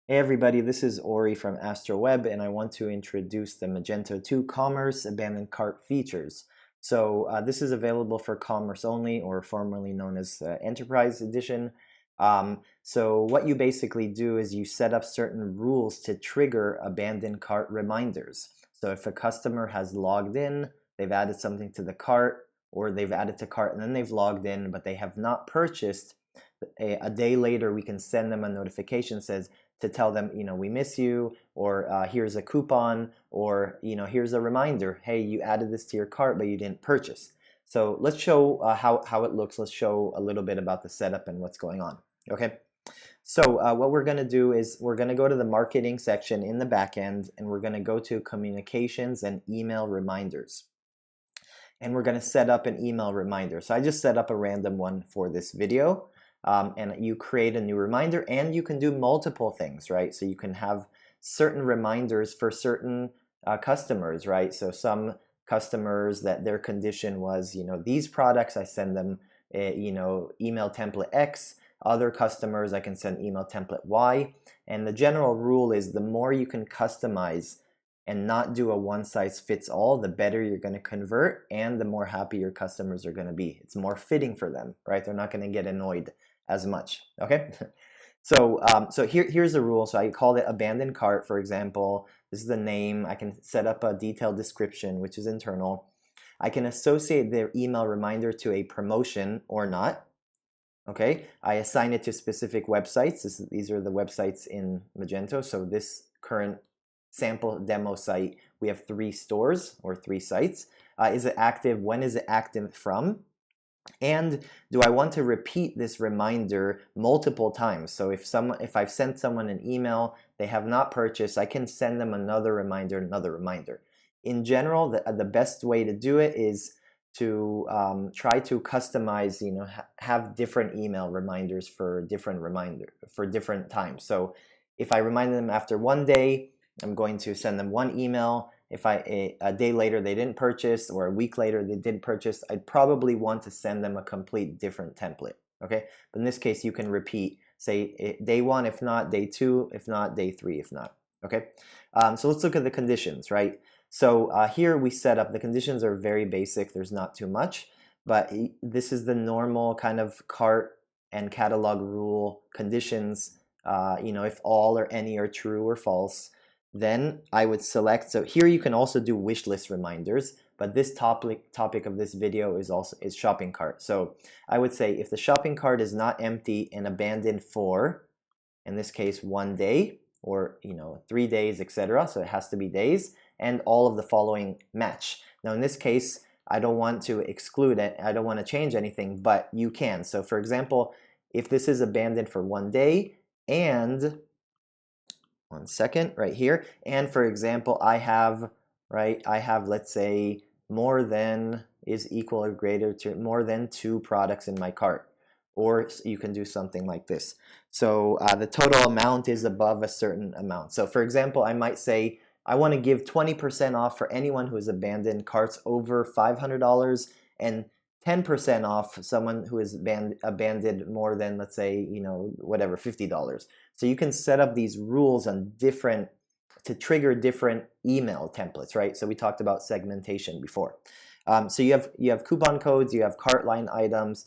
Hey everybody, this is Ori from AstroWeb, and I want to introduce the Magento 2 Commerce Abandoned Cart features. This is available for Commerce only, or formerly known as Enterprise Edition. What you basically do is you set up certain rules to trigger abandoned cart reminders. So if a customer has logged in, they've added something to the cart, or they've added to cart and then they've logged in, but they have not purchased, a day later we can send them a notification says, to tell them, we miss you, or here's a coupon, or here's a reminder, hey, you added this to your cart but you didn't purchase. So let's show how it looks. Let's show a little bit about the setup and what's going on. Okay, so what we're going to do is we're going to go to the marketing section in the back end, and we're going to go to communications and email reminders, and we're going to set up an email reminder. So I just set up a random one for this video. And you create a new reminder, and you can do multiple things, right? So you can have certain reminders for certain customers, right? So some customers that their condition was, these products, I send them, email template X. Other customers, I can send email template Y. And the general rule is the more you can customize and not do a one-size-fits-all, the better you're going to convert, and the more happy your customers are going to be. It's more fitting for them, right? They're not going to get annoyed as much. Okay, so here's the rule. So I called it abandoned cart, for example. This is the name. I can set up a detailed description, which is internal. I can associate their email reminder to a promotion or not. Okay, I assign it to specific websites. These are the websites in Magento. So this current sample demo site, we have 3 stores or 3 sites. Is it active? When is it active from? And do I want to repeat this reminder multiple times? So if I've sent someone an email, they have not purchased, I can send them another reminder, In general, the best way to do it is to try to customize, have different email reminders for different times. So if I remind them after 1 day, I'm going to send them 1 email. If a day later they didn't purchase, or a week later they did purchase, I'd probably want to send them a complete different template. Okay, but in this case you can repeat, say day 1 if not, day 2 if not, day 3 if not. Okay, so let's look at the conditions, right? So here we set up, the conditions are very basic, there's not too much, but this is the normal kind of cart and catalog rule conditions. If all or any are true or false, then I would select, so here you can also do wish list reminders, but this topic of this video is shopping cart. So I would say if the shopping cart is not empty and abandoned for, in this case, 1 day, or 3 days, etc. So it has to be days, and all of the following match. Now in this case, I don't want to exclude it, I don't want to change anything, but you can. So for example, if this is abandoned for 1 day, and 1 second, right here. And for example, I have, let's say, more than is equal or greater to more than 2 products in my cart. Or you can do something like this. So the total amount is above a certain amount. So for example, I might say, I want to give 20% off for anyone who has abandoned carts over $500, and 10% off someone who has abandoned more than, let's say, whatever, $50. So you can set up these rules on to trigger different email templates, right? So we talked about segmentation before. So you have coupon codes, you have cart line items,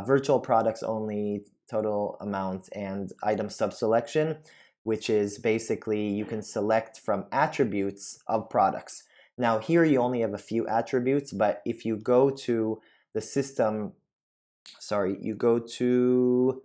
virtual products only, total amount, and item subselection, which is basically you can select from attributes of products. Now here you only have a few attributes, but if you go to the system, you go to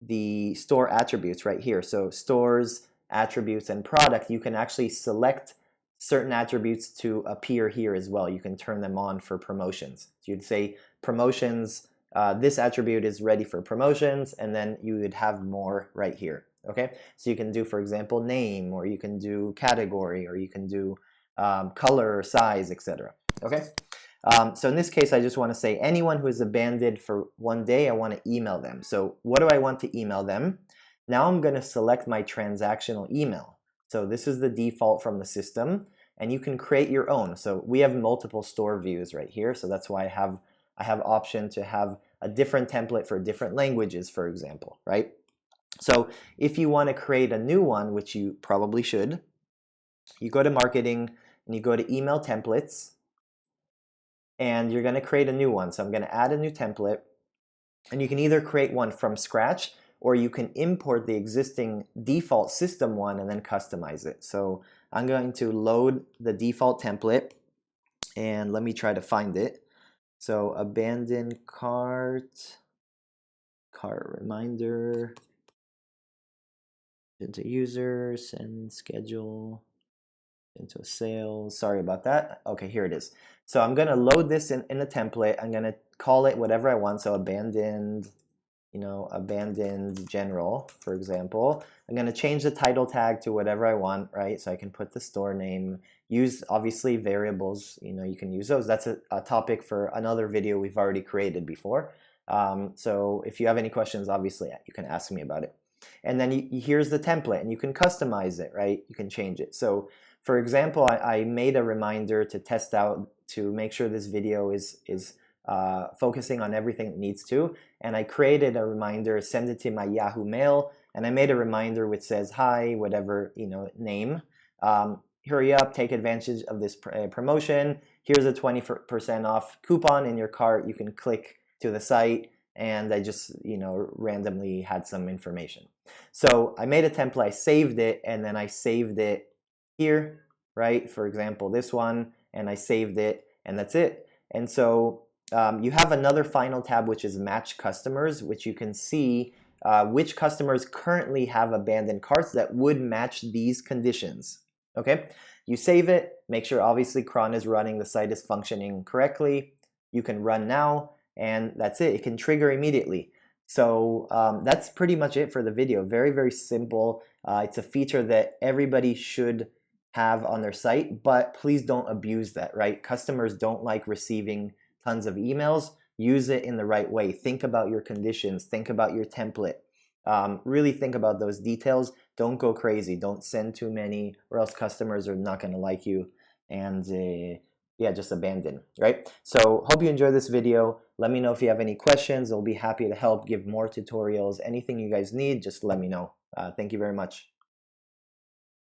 the store attributes right here. So stores, attributes, and product, you can actually select certain attributes to appear here as well. You can turn them on for promotions. So you'd say promotions, this attribute is ready for promotions, and then you would have more right here. Okay, so you can do, for example, name, or you can do category, or you can do color, size, etc. Okay. So in this case, I just want to say anyone who is abandoned for 1 day, I want to email them. So what do I want to email them? Now I'm going to select my transactional email. So this is the default from the system, and you can create your own. So we have multiple store views right here, so that's why I have option to have a different template for different languages, for example, right? So if you want to create a new one, which you probably should, you go to marketing and you go to email templates, and you're going to create a new one. So I'm going to add a new template, and you can either create one from scratch or you can import the existing default system one and then customize it. So I'm going to load the default template, and let me try to find it. So abandoned cart reminder, into users and schedule into sales. Sorry about that. Okay, here it is. So I'm gonna load this in a template. I'm gonna call it whatever I want. So abandoned, abandoned general, for example. I'm gonna change the title tag to whatever I want, right? So I can put the store name, use obviously variables, you can use those. That's a topic for another video we've already created before. So if you have any questions, obviously you can ask me about it. And then here's the template, and you can customize it, right? You can change it. So for example, I made a reminder to test out to make sure this video is focusing on everything it needs to. And I created a reminder, send it to my Yahoo Mail, and I made a reminder which says, hi, whatever, name. Hurry up, take advantage of this promotion. Here's a 20% off coupon in your cart. You can click to the site. And I just, randomly had some information. So I made a template, I saved it, and then I saved it here, right? For example, this one, and I saved it, and that's it. And so you have another final tab, which is match customers, which you can see which customers currently have abandoned carts that would match these conditions, okay? You save it, make sure obviously cron is running, the site is functioning correctly. You can run now, and that's it. It can trigger immediately. So that's pretty much it for the video. Very, very simple. It's a feature that everybody should have on their site, but please don't abuse that, right? Customers don't like receiving tons of emails. Use it in the right way. Think about your conditions. Think about your template. Really think about those details. Don't go crazy. Don't send too many, or else customers are not going to like you. And yeah, just abandon, right? So hope you enjoyed this video. Let me know if you have any questions. I'll be happy to help, give more tutorials. Anything you guys need, just let me know. Thank you very much.